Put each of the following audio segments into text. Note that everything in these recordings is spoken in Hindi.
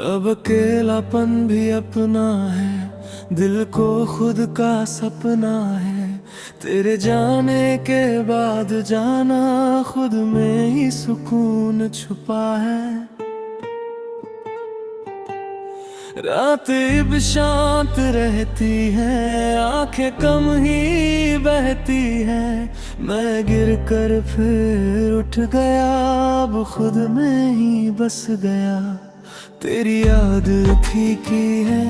अब अकेलापन भी अपना है, दिल को खुद का सपना है। तेरे जाने के बाद जाना, खुद में ही सुकून छुपा है। रातें भी शांत रहती हैं, आंखें कम ही बहती हैं। मैं गिर कर फिर उठ गया, अब खुद में ही बस गया। तेरी याद फीकी है,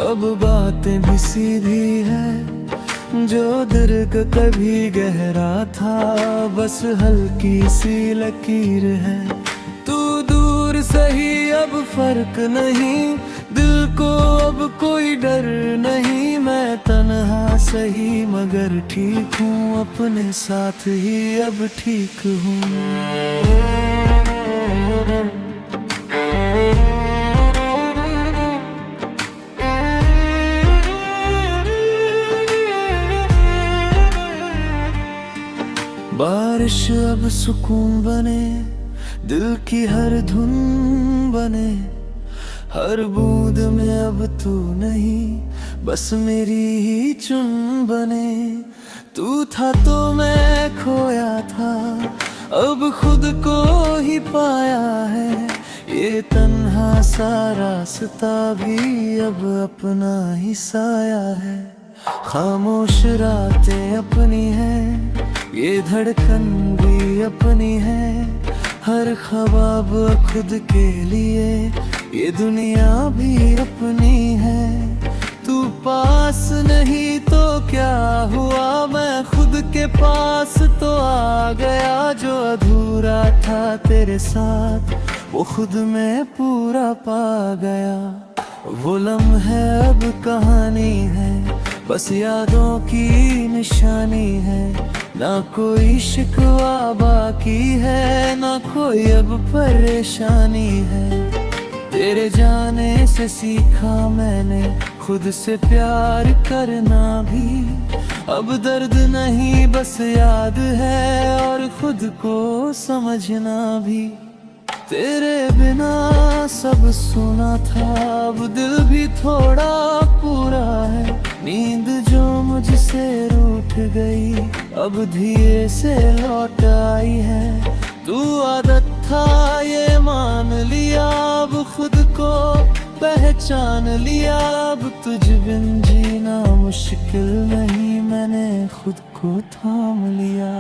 अब बातें भी सीधी है। जो दर्द कभी गहरा था, बस हल्की सी लकीर है। तू दूर सही अब फर्क नहीं, दिल को अब कोई डर नहीं। मैं तन्हा सही मगर ठीक हूँ, अपने साथ ही अब ठीक हूँ। बारिश अब सुकून बने, दिल की हर धुन बने। हर बूंद में अब तू नहीं, बस मेरी ही चुन बने। तू था तो मैं खोया था, अब खुद को ही पाया है। ये तन्हा सा रास्ता भी अब अपना ही साया है। खामोश रातें अपनी हैं, ये धड़कन भी अपनी है। हर ख्वाब खुद के लिए, ये दुनिया भी अपनी है। तू पास नहीं तो क्या हुआ, मैं खुद के पास तो आ गया। जो अधूरा था तेरे साथ, वो खुद में पूरा पा गया। वो लम्हे अब कहानी है, बस यादों की निशानी है। ना कोई शिकवा बाकी है, ना कोई अब परेशानी है। तेरे जाने से सीखा मैंने, खुद से प्यार करना भी। अब दर्द नहीं बस याद है, और खुद को समझना भी। तेरे बिना सब सुना था, अब दिल भी थोड़ा पूरा है। नींद जो मुझसे रूठ गई, अब धीरे से लौट आई है। तू आदत था ये मान लिया, अब खुद को पहचान लिया। अब तुझ बिन जीना मुश्किल नहीं, मैंने खुद को थाम लिया।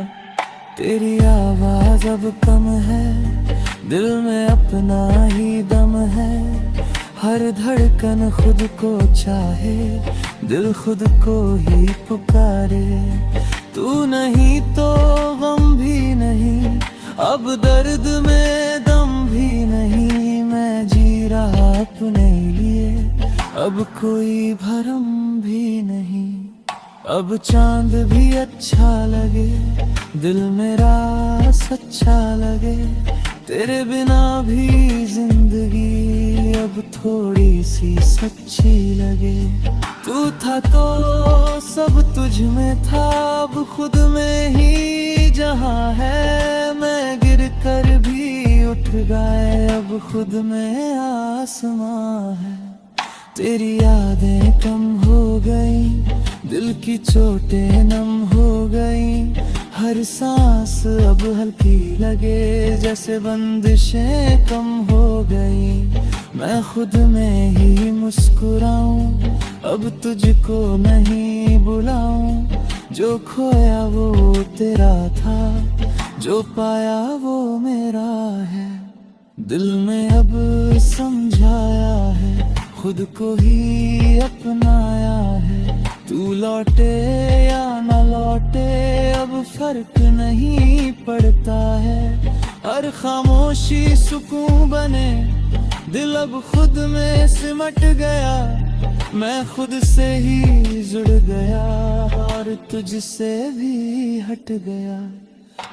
तेरी आवाज अब कम है, दिल में अपना ही दम है। हर धड़कन खुद को चाहे, दिल खुद को ही पुकारे। तू नहीं तो गम भी नहीं, अब दर्द में दम भी नहीं। मैं जी रहा अपने लिए, अब कोई भरम भी नहीं। अब चांद भी अच्छा लगे, दिल मेरा सच्चा लगे। तेरे बिना भी जिंदगी अब थोड़ी सी सच्ची लगे। तू था तो सब तुझ में था, अब खुद में ही जहां है। मैं गिर कर भी उठ गए, अब खुद में आसमां है। तेरी यादें कम हो गई, दिल की चोटें नम हो गई। हर सांस अब हल्की लगे, जैसे बंदिशें कम हो गई। मैं खुद में ही मुस्कुराऊं, अब तुझको नहीं बुलाऊं। जो खोया वो तेरा था, जो पाया वो मेरा है। दिल में अब समझाया है, खुद को ही अपनाया है। तू लौटे या न लौटे, अब फर्क नहीं पड़ता है। हर खामोशी सुकून बने, दिल अब खुद में सिमट गया। मैं खुद से ही जुड़ गया, और तुझसे भी हट गया।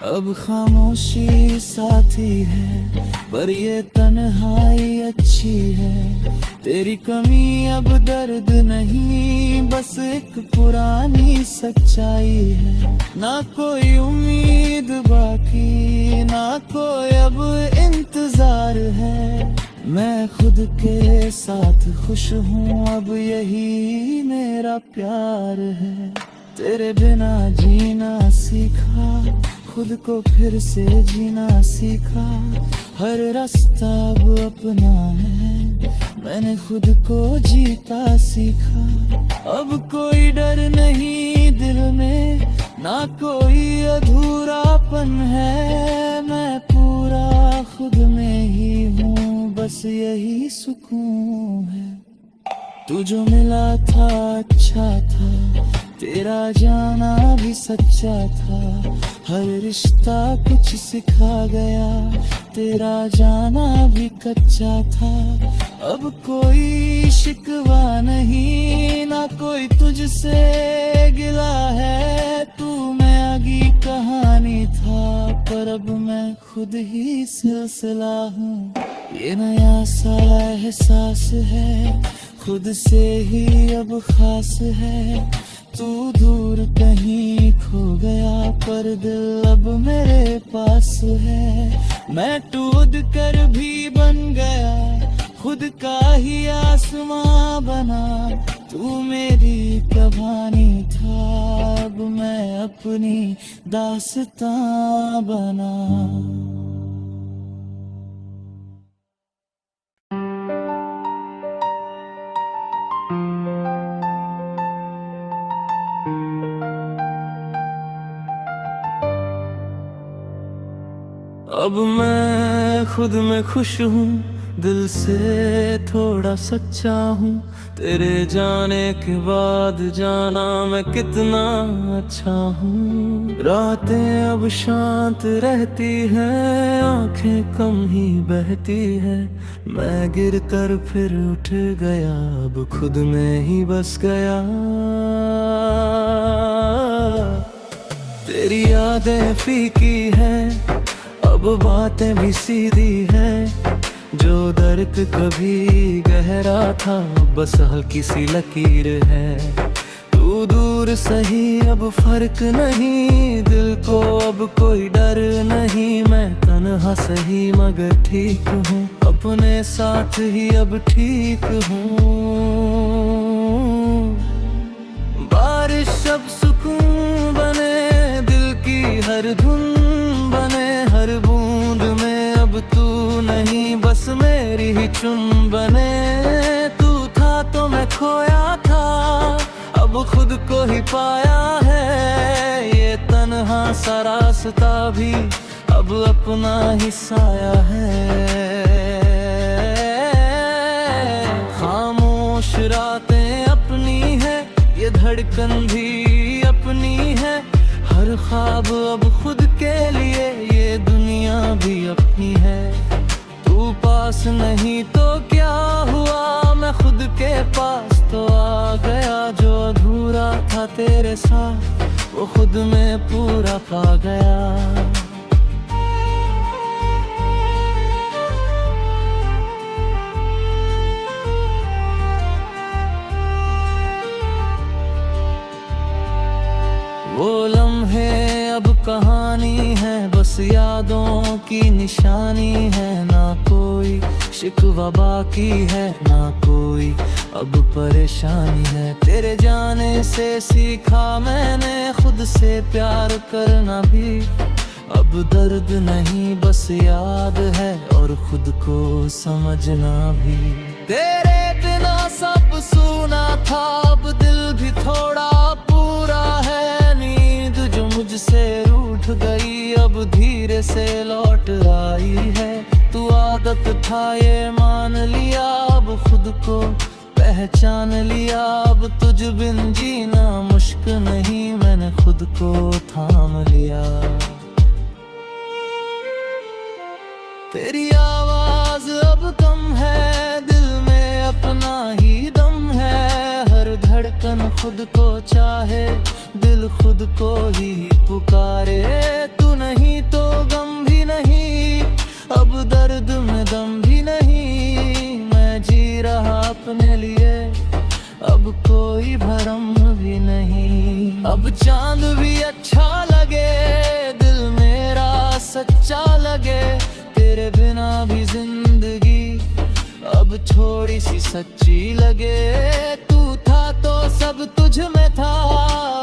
अब खामोशी साथी है, पर ये तन्हाई अच्छी है। तेरी कमी अब दर्द नहीं, बस एक पुरानी सच्चाई है। ना कोई उम्मीद बाकी, ना कोई अब इंतजार है। मैं खुद के साथ खुश हूँ, अब यही मेरा प्यार है। तेरे बिना जीना सीखा, खुद को फिर से जीना सीखा। हर रास्ता अब अपना है, मैंने खुद को जीता सीखा। अब कोई डर नहीं दिल में, ना कोई अधूरापन है। मैं पूरा खुद में ही हूँ, बस यही सुकून है। तू जो मिला था अच्छा था, तेरा जाना भी सच्चा था। हर रिश्ता कुछ सिखा गया, तेरा जाना भी कच्चा था। अब कोई शिकवा नहीं, ना कोई तुझसे गिला है। तू मैं आगे कहानी था, पर अब मैं खुद ही सिलसिला हूँ। ये नया सा एहसास है, खुद से ही अब खास है। तू दूर कहीं खो गया, पर दिल अब मेरे पास है। मैं टूट कर भी बन गया, खुद का ही आसमां बना। तू मेरी कहानी था, अब मैं अपनी दास्तां बना। अब मैं खुद में खुश हूँ, दिल से थोड़ा सच्चा हूँ। तेरे जाने के बाद जाना मैं कितना अच्छा हूँ। रातें अब शांत रहती हैं, आंखें कम ही बहती हैं। मैं गिर कर फिर उठ गया, अब खुद में ही बस गया। तेरी यादें फीकी हैं, अब बातें भी सीधी हैं। जो दर्द कभी गहरा था, बस हल्की सी लकीर है। तू दूर सही अब फर्क नहीं, दिल को अब कोई डर नहीं। मैं तन्हा सही मगर ठीक हूँ, अपने साथ ही अब ठीक हूँ। बारिश अब सुकून बने, दिल की हर धुन बने। हर बूंद में अब तू नहीं, बस मेरी ही चुन बने। तू था तो मैं खोया था, अब खुद को ही पाया है। ये तन्हा सा रास्ता भी अब अपना ही साया है। खामोश रातें अपनी है, ये धड़कन भी अपनी है। हर ख्वाब अब खुद के लिए, ये दुनिया भी अपनी है। तू पास नहीं तो क्या हुआ, मैं खुद के पास तो आ गया। जो अधूरा था तेरे साथ, वो खुद में पूरा पा गया। वो लम्हे अब कहानी है, बस यादों की निशानी है। ना कोई शिकवा बाकी है, ना कोई अब परेशानी है। तेरे जाने से सीखा मैंने खुद से प्यार करना भी। अब दर्द नहीं बस याद है, और खुद को समझना भी। तेरे बिना सब सूना था, अब दिल भी थोड़ा पूरा है। मुझसे रूठ गई अब धीरे से लौट आई है। तू आदत था ये मान लिया, अब खुद को पहचान लिया। अब तुझ बिन जीना मुश्किल नहीं, मैंने खुद को थाम लिया। तेरी आवाज अब कम है, दिल में अपना ही दम है। हर धड़कन खुद को चाहे, दिल खुद को ही पुकारे। तू नहीं तो गम भी नहीं, अब दर्द में दम भी नहीं। मैं जी रहा अपने लिए, अब कोई भरम भी नहीं। अब चांद भी अच्छा लगे, दिल मेरा सच्चा लगे। तेरे बिना भी जिंदगी अब थोड़ी सी सच्ची लगे। तू था तो सब तुझ में था,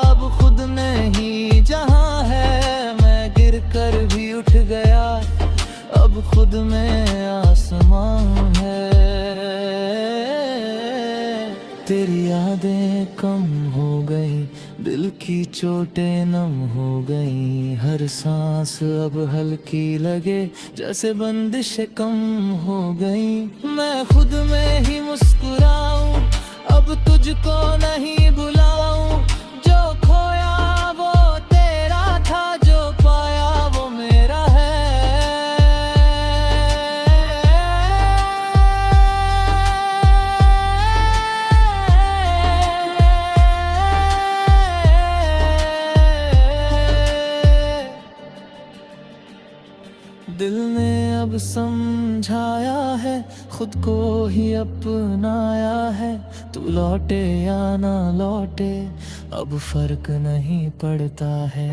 अब खुद नहीं जहां है। मैं गिर कर भी उठ गया, अब खुद में आसमां है। तेरी यादें कम हो गई, दिल की चोटें नम हो गई। हर सांस अब हल्की लगे, जैसे बंदिशें कम हो गई। मैं खुद में ही मुस्कुराऊं, अब तुझको नहीं बुलाऊं। जो खोया वो तेरा था, जो पाया वो मेरा है। दिल ने अब समझाया है, खुद को ही अपनाया है। तू लौटे या ना लौटे अब फर्क नहीं पड़ता है।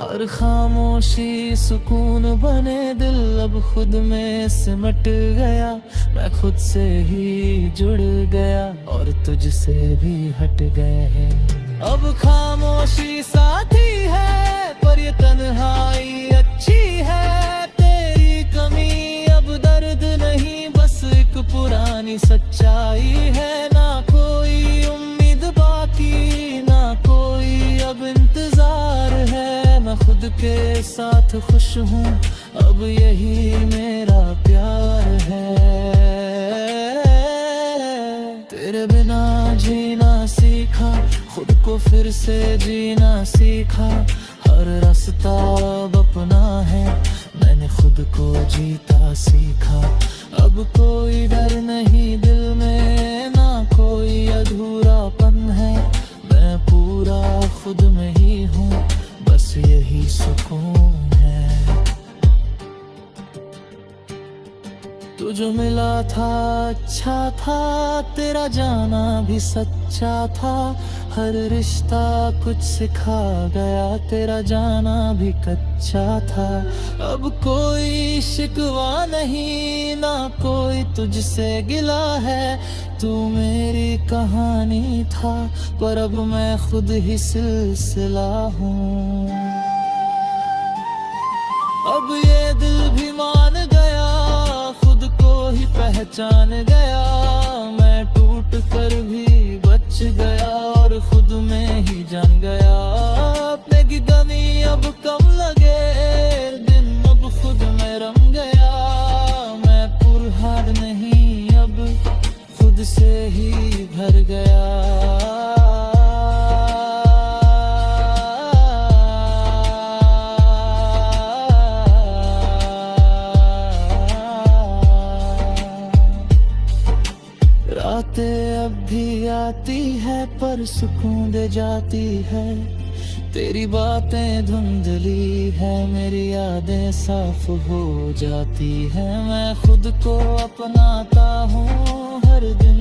हर खामोशी सुकून बने, दिल अब खुद में सिमट गया। मैं खुद से ही जुड़ गया और तुझसे भी हट गए हैं। अब खामोशी साथी है, पर ये तन्हाई अच्छी है। नहीं बस एक पुरानी सच्चाई है। ना कोई उम्मीद बाकी, ना कोई अब इंतजार है। मैं खुद के साथ खुश हूँ, अब यही मेरा प्यार है। तेरे बिना जीना सीखा, खुद को फिर से जीना सीखा। हर रास्ता अब अपना है, मैंने खुद को जीता सीखा। अब कोई डर नहीं दिल में, ना कोई अधूरापन है। मैं पूरा खुद में ही हूँ, बस यही सुकून है। तू जो मिला था अच्छा था, तेरा जाना भी सच्चा था। हर रिश्ता कुछ सिखा गया, तेरा जाना भी कच्चा था। अब कोई शिकवा नहीं, ना कोई तुझसे गिला है। तू मेरी कहानी था, पर अब मैं खुद ही सिलसिला हूँ। अब ये दिल भी मान गया, खुद को ही पहचान गया। मैं टूट कर भी बच गया और खुद में ही जान गया। अपने की कमी अब कम लगे, दिन अब खुद में रम गया। मैं पुरहार नहीं, अब खुद से ही भर गया। रातें अब भी आती है, पर सुकून दे जाती है। तेरी बातें धुंधली है, मेरी यादें साफ हो जाती है। मैं खुद को अपनाता हूँ, हर दिन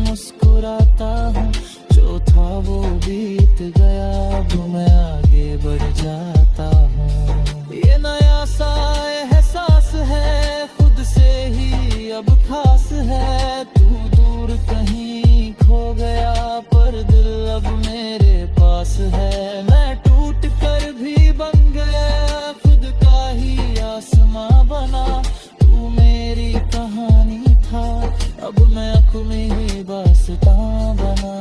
मुस्कुराता हूँ। जो था वो बीत गया, अब मैं आगे बढ़ जाता हूँ। ये नया सा एहसास है, खुद से ही अब खास है। तू दूर कहीं खो गया, पर दिल अब मेरे पास है। मैं टूट कर भी बन गया, खुद का ही आसमां बना। तू मेरी कहानी था, अब मैं अपनी ही दास्तां बना।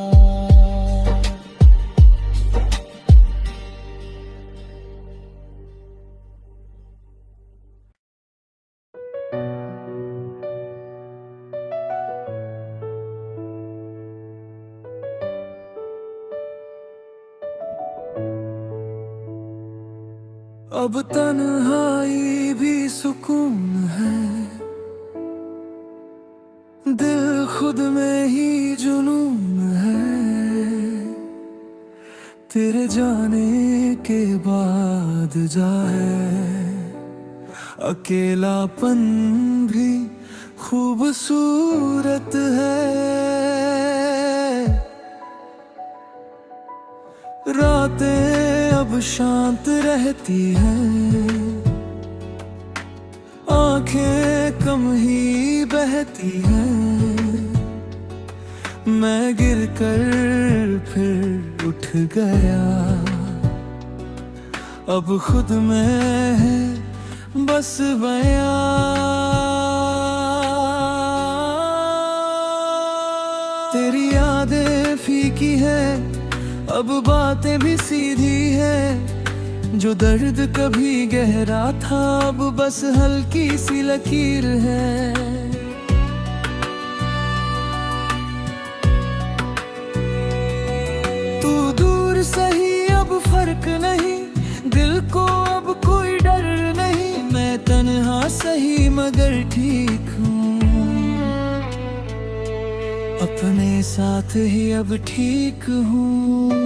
अब तन्हाई भी सुकून है, दिल खुद में ही जुनून है। तेरे जाने के बाद जाए अकेलापन भी खूबसूरत है। रातें अब शांत रहती हैं, आंखें कम ही बहती हैं। मैं गिर कर फिर उठ गया, अब खुद में है बस बयां। तेरी यादें फीकी है, अब बातें भी सीधी है। जो दर्द कभी गहरा था अब बस हल्की सी लकीर है। तू दूर सही अब फर्क नहीं, दिल को अब कोई डर नहीं। मैं तन्हा सही मगर ठीक हूँ, अपने साथ ही अब ठीक हूँ।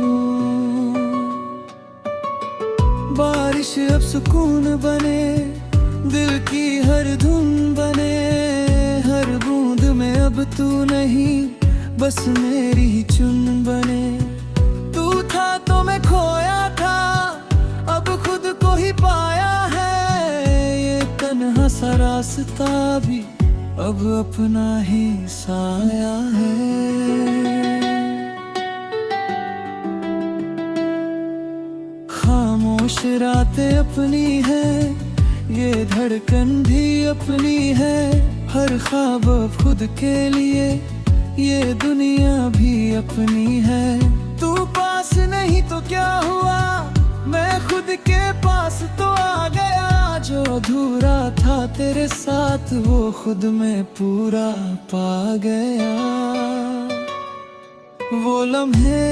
बारिश अब सुकून बने, दिल की हर धुन बने। हर बूंद में अब तू नहीं, बस मेरी ही चुन बने। तू था तो मैं खोया था, अब खुद को ही पाया है। ये तन्हा सा रास्ता भी अब अपना ही साया है। खामोश रातें अपनी है, ये धड़कन भी अपनी है। हर ख्वाब अब खुद के लिए, ये दुनिया भी अपनी है। तू पास नहीं तो क्या हुआ, मैं खुद के पास तो आ गया। जो अधूरा था तेरे साथ वो खुद में पूरा पा गया। वो लम्हे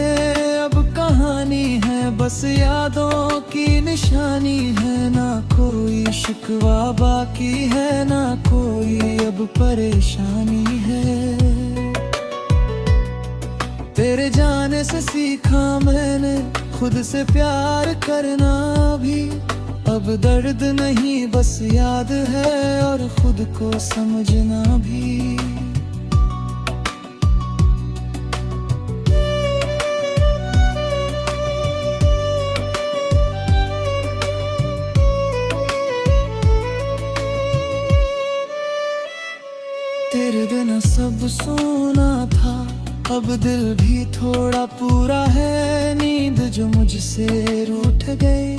अब कहानी है, बस यादों की निशानी है। ना कोई शिकवा बाकी है, ना कोई अब परेशानी है। तेरे जाने से सीखा मैंने खुद से प्यार करना भी। अब दर्द नहीं बस याद है, और खुद को समझना भी। तेरे बिना सब सोना था, अब दिल भी थोड़ा पूरा है। नींद जो मुझसे रूठ गई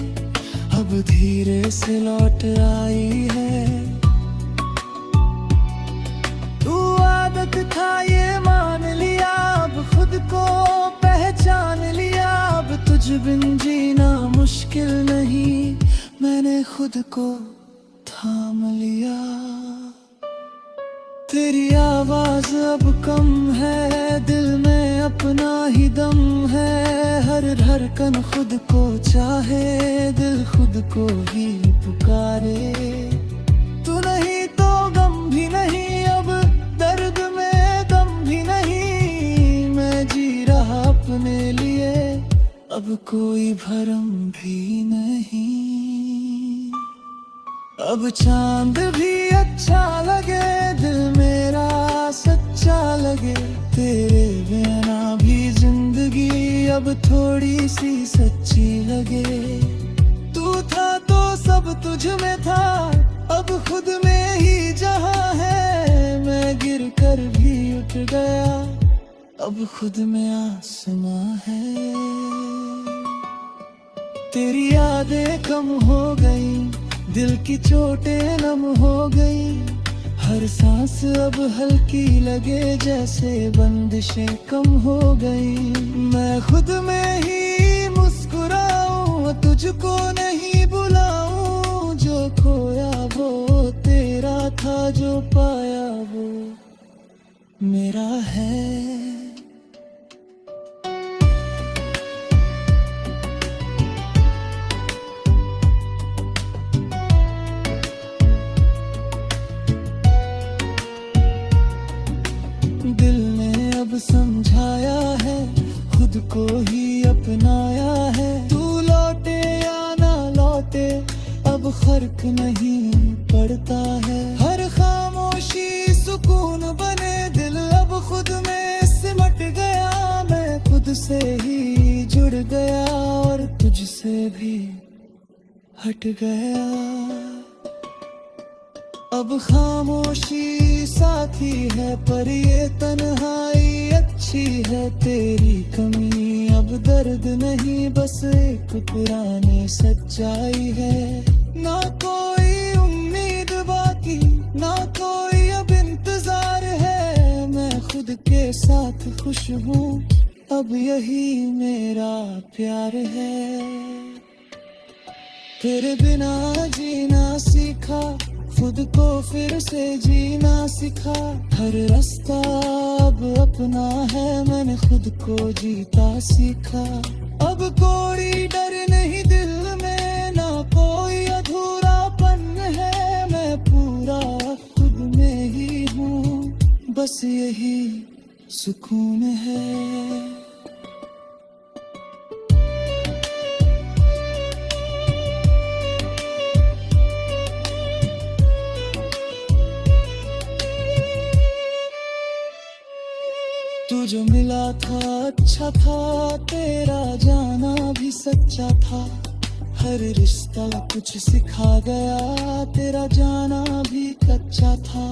अब धीरे से लौट आई है। तू आदत था ये मान लिया, अब खुद को पहचान लिया। अब तुझ बिन जीना मुश्किल नहीं, मैंने खुद को थाम लिया। तेरी आवाज अब कम है, दिल में अपना ही दम है। हर धड़कन खुद को चाहे, दिल खुद को ही पुकारे। तू नहीं तो गम भी नहीं, अब दर्द में दम भी नहीं। मैं जी रहा अपने लिए, अब कोई भरम भी नहीं। अब चांद भी अच्छा लगे, दिल मेरा सच्चा लगे। तेरे बिना भी जिंदगी अब थोड़ी सी सच्ची लगे। तू था तो सब तुझ में था, अब खुद में ही जहां है। मैं गिर कर भी उठ गया, अब खुद में आसमां है। तेरी यादें कम हो गई, दिल की चोटें नम हो गई। हर सांस अब हल्की लगे, जैसे बंदिशें कम हो गई। मैं खुद में ही मुस्कुराऊं, तुझको नहीं बुलाऊं। जो खोया वो तेरा था, जो पाया वो मेरा है। दिल ने अब समझाया है, खुद को ही अपनाया है। तू लौटे या ना लौटे अब फर्क नहीं पड़ता है। हर खामोशी सुकून बने, दिल अब खुद में सिमट गया। मैं खुद से ही जुड़ गया, और तुझसे भी हट गया। अब खामोशी साथी है, पर ये तन्हाई अच्छी अच्छी है तेरी कमी, अब दर्द नहीं बस एक पुरानी सच्चाई है। ना कोई उम्मीद बाकी, ना कोई अब इंतजार है, मैं खुद के साथ खुश हूँ, अब यही मेरा प्यार है। तेरे बिना जीना सीखा, खुद को फिर से जीना सिखा, हर रास्ता अब अपना है, मैंने खुद को जीता सीखा। अब कोई डर नहीं दिल में, ना कोई अधूरापन है, मैं पूरा खुद में ही हूँ, बस यही सुकून है। तू जो मिला था अच्छा था, तेरा जाना भी सच्चा था, हर रिश्ता कुछ सिखा गया, तेरा जाना भी कच्चा था।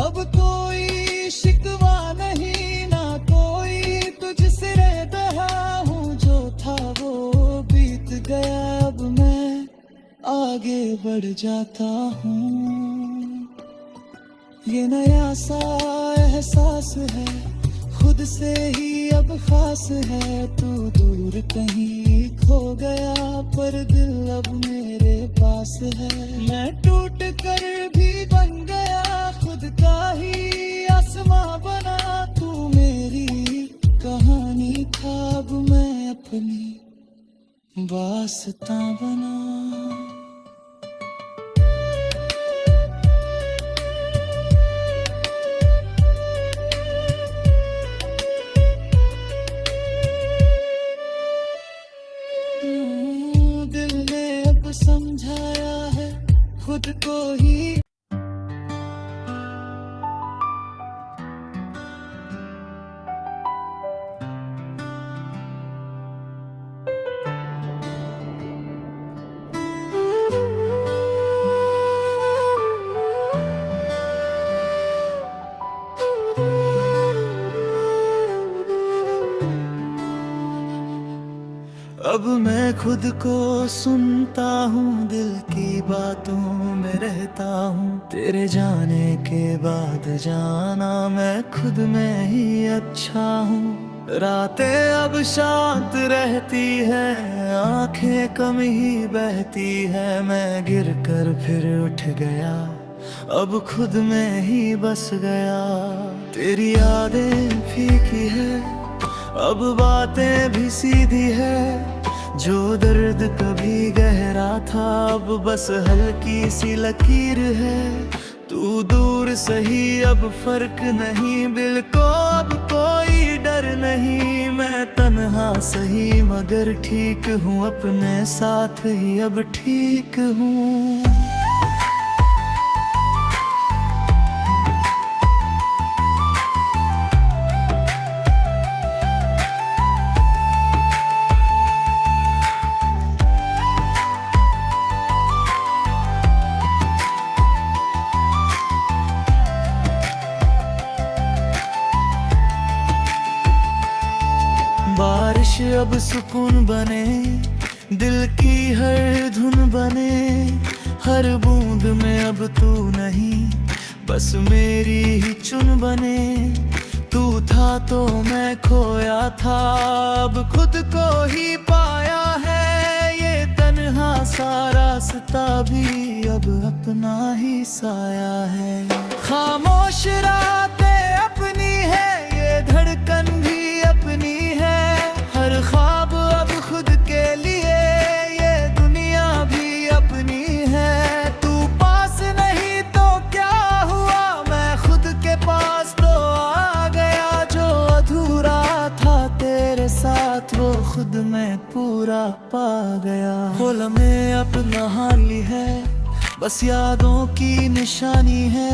अब कोई शिकवा नहीं, ना कोई तुझसे रहा हूँ, जो था वो बीत गया, अब मैं आगे बढ़ जाता हूँ। ये नया सा एहसास है, खुद से ही अब खास है, तू दूर कहीं खो गया, पर दिल अब मेरे पास है। मैं टूट कर भी बन गया, खुद का ही आसमां बना, तू मेरी कहानी था, अब मैं अपनी वास्ता बना। दिल ने अब समझाया है खुद को ही। अब मैं खुद को सुनता हूँ, दिल की बातों में रहता हूँ, तेरे जाने के बाद जाना मैं खुद में ही अच्छा हूँ। रातें अब शांत रहती है, आंखें कम ही बहती है, मैं गिर कर फिर उठ गया, अब खुद में ही बस गया। तेरी यादें फीकी है, अब बातें भी सीधी है, जो दर्द कभी गहरा था, अब बस हल्की सी लकीर है। तू दूर सही अब फर्क नहीं, दिल को अब कोई डर नहीं, मैं तन्हा सही मगर ठीक हूँ, अपने साथ ही अब ठीक हूँ। बारिश अब सुकून बने, दिल की हर धुन बने, हर बूंद में अब तू नहीं, बस मेरी ही चुन बने। तू था तो मैं खोया था, अब खुद को ही पाया है, ये तन्हा सा रास्ता भी अब अपना ही साया है। खामोश रातें अपनी है, ये धड़कन भी अपनी है, हर ख्वाब अब खुद के लिए, ये दुनिया भी अपनी है। तू पास नहीं तो क्या हुआ, मैं खुद के पास तो आ गया, जो अधूरा था तेरे साथ वो खुद में पूरा पा गया। होल में अपना हाली है, बस यादों की निशानी है,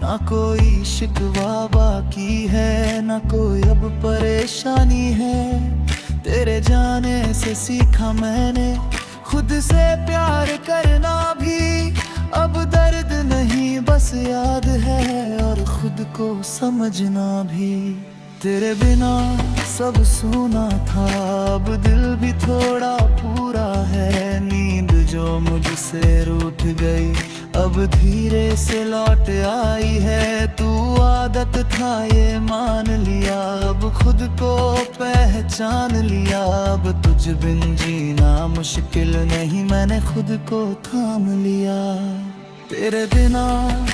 ना कोई शिकवा बाकी है, ना कोई अब परेशानी है। तेरे जाने से सीखा मैंने खुद से प्यार करना भी, अब दर्द नहीं बस याद है, और खुद को समझना भी। तेरे बिना सब सूना था, अब दिल भी थोड़ा पूरा है। नींद जो मुझसे रूठ गई अब धीरे से लौट आई है। तू आदत था ये मान लिया, अब खुद को पहचान लिया। अब तुझ बिन जीना मुश्किल नहीं, मैंने खुद को थाम लिया। तेरे बिना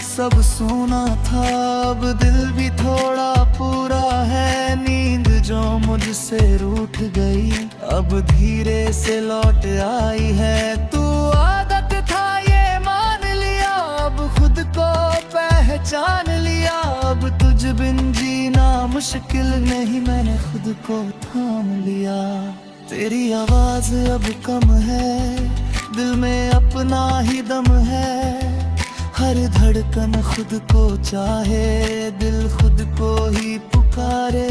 सब सूना था, अब दिल भी थोड़ा पूरा है। नींद जो मुझसे रूठ गई अब धीरे से लौट आई है। तू आदत था ये मान लिया, अब खुद को पहचान लिया। अब तुझ बिन जीना मुश्किल नहीं, मैंने खुद को थाम लिया। तेरी आवाज अब कम है, दिल में अपना ही दम है। हर धड़कन खुद को चाहे, दिल खुद को ही पुकारे।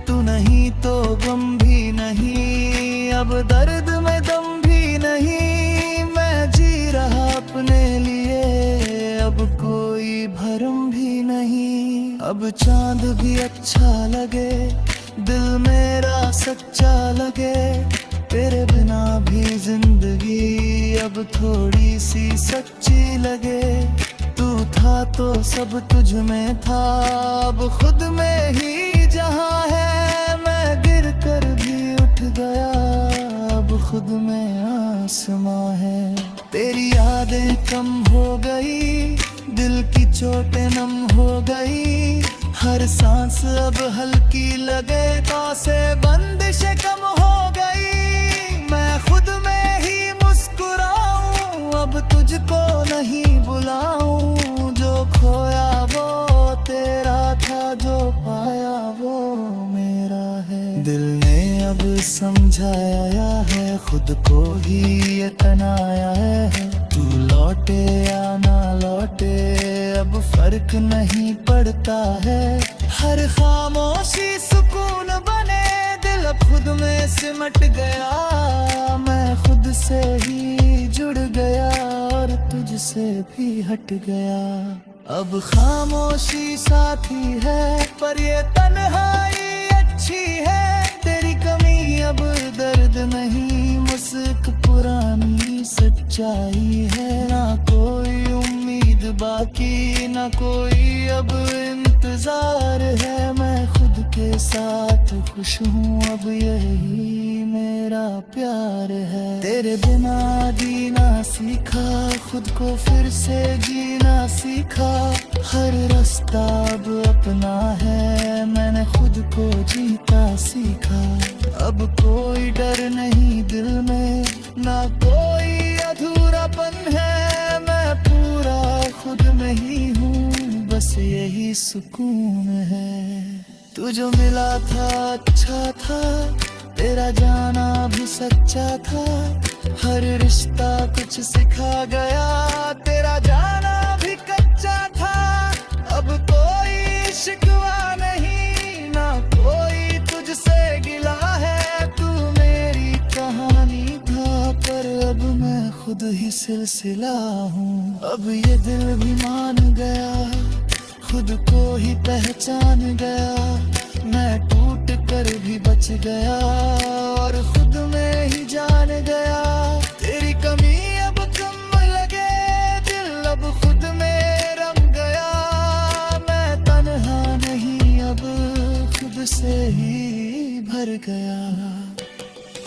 तू नहीं तो गम भी नहीं, अब दर्द में दम भी नहीं। मैं जी रहा अपने लिए, अब कोई भरम भी नहीं। अब चांद भी अच्छा लगे, दिल मेरा सच्चा लगे। तेरे बिना भी जिंदगी अब थोड़ी सी सच्ची लगे। तू था तो सब तुझ में था, अब खुद में ही जहां है। मैं गिर कर भी उठ गया, अब खुद में आसमां है। तेरी यादें कम हो गई, दिल की चोटें नम हो गई। हर सांस अब हल्की लगे, से बंदिशें कम हो गई। मैं खुद में ही मुस्कुराऊं, अब तुझको नहीं बुलाऊं। जो खोया वो तेरा था, जो पाया वो मेरा है। दिल ने अब समझाया है, खुद को ही ये तनाया है। तू लौटे या ना लौटे अब फर्क नहीं पड़ता है। हर खामोशी सुकून बने, दिल अब खुद में सिमट गया। मैं खुद से ही जुड़ गया और तुझसे भी हट गया। अब खामोशी साथी है, पर ये तन्हाई अच्छी है। तेरी कमी अब दर्द नहीं, मुस्क पुरानी सच्चाई है। ना कोई उम्मीद बाकी, ना कोई अब इंतजार है। मैं खुद के साथ खुश हूँ, अब यही मेरा प्यार है। तेरे बिना जीना सीखा, खुद को फिर से जीना सीखा। हर रास्ता अब अपना है, मैंने खुद को जीता सीखा। अब कोई डर नहीं दिल में, ना कोई अधूरापन है। मैं पूरा खुद में ही हूँ, बस यही सुकून है। तू जो मिला था अच्छा था, तेरा जाना भी सच्चा था। हर रिश्ता कुछ सिखा गया, तेरा जाना भी कच्चा था। अब कोई शिकवा नहीं, ना कोई तुझसे गिला है। तू मेरी कहानी था, पर अब मैं खुद ही सिलसिला हूँ। अब ये दिल भी मान गया, खुद को ही पहचान गया। मैं टूट कर भी बच गया और खुद में ही जान गया। तेरी कमी अब कम लगे, दिल अब खुद में रम गया। मैं तन्हा नहीं, अब खुद से ही भर गया।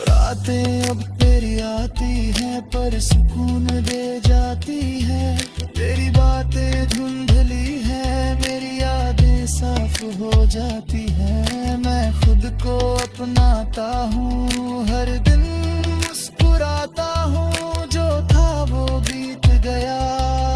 रातें अब तेरी आती हैं, पर सुकून दे जाती है। तेरी बातें धुंधली है, मेरी यादें साफ हो जाती है। मैं खुद को अपनाता हूँ, हर दिन मुस्कुराता हूँ। जो था वो बीत गया,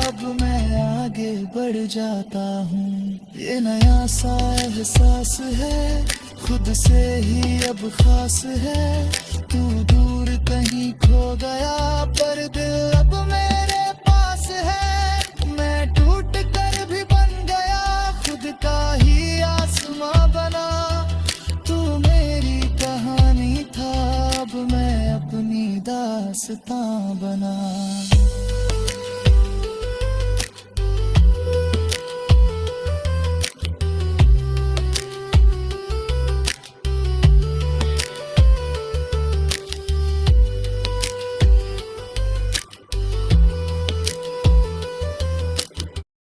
अब मैं आगे बढ़ जाता हूँ। ये नया सा एहसास है, खुद से ही अब खास है। तू दूर कहीं खो गया, पर दिल अब मेरे पास है। मैं टूट कर भी बन गया, खुद का ही आसमां बना। तू मेरी कहानी था, अब मैं अपनी दास्तां बना।